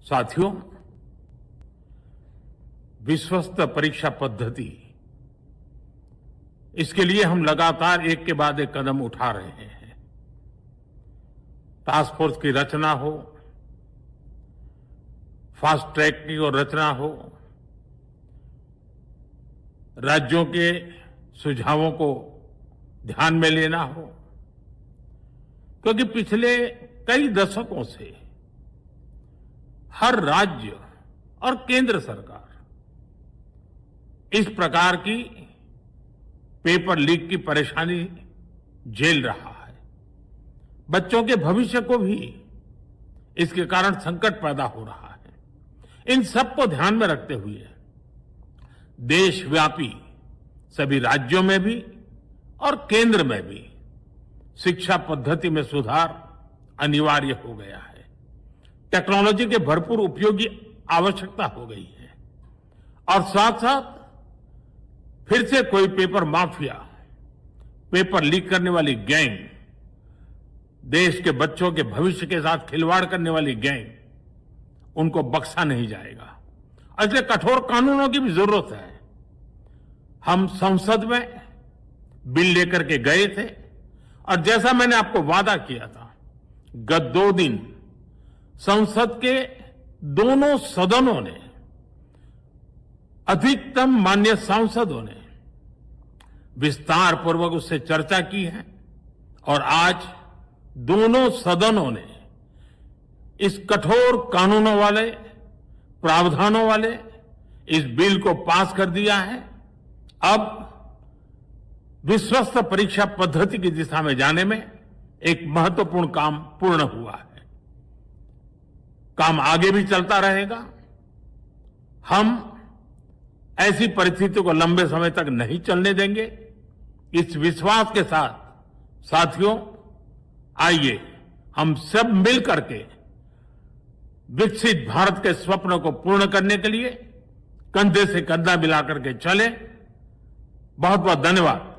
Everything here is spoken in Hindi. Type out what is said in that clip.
साथियों, विश्वस्त परीक्षा पद्धति, इसके लिए हम लगातार एक के बाद एक कदम उठा रहे हैं। टास्क फोर्स की रचना हो, फास्ट ट्रैक की और रचना हो, राज्यों के सुझावों को ध्यान में लेना हो, क्योंकि पिछले कई दशकों से हर राज्य और केंद्र सरकार इस प्रकार की पेपर लीक की परेशानी झेल रहा है। बच्चों के भविष्य को भी इसके कारण संकट पैदा हो रहा है। इन सब को ध्यान में रखते हुए देशव्यापी सभी राज्यों में भी और केंद्र में भी शिक्षा पद्धति में सुधार अनिवार्य हो गया है। टेक्नोलॉजी के भरपूर उपयोग की आवश्यकता हो गई है और साथ साथ फिर से कोई पेपर माफिया, पेपर लीक करने वाली गैंग, देश के बच्चों के भविष्य के साथ खिलवाड़ करने वाली गैंग, उनको बख्शा नहीं जाएगा। इसलिए कठोर कानूनों की भी जरूरत है। हम संसद में बिल लेकर के गए थे और जैसा मैंने आपको वादा किया था, गत 2 दिन संसद के दोनों सदनों ने, अधिकतम माननीय सांसदों ने विस्तार पूर्वक उससे चर्चा की है और आज दोनों सदनों ने इस कठोर कानूनों वाले, प्रावधानों वाले इस बिल को पास कर दिया है। अब विश्वस्त परीक्षा पद्धति की दिशा में जाने में एक महत्वपूर्ण काम पूर्ण हुआ है। काम आगे भी चलता रहेगा। हम ऐसी परिस्थिति को लंबे समय तक नहीं चलने देंगे। इस विश्वास के साथ साथियों, आइए हम सब मिल करके विकसित भारत के स्वप्न को पूर्ण करने के लिए कंधे से कंधा मिलाकर के चलें। बहुत बहुत धन्यवाद।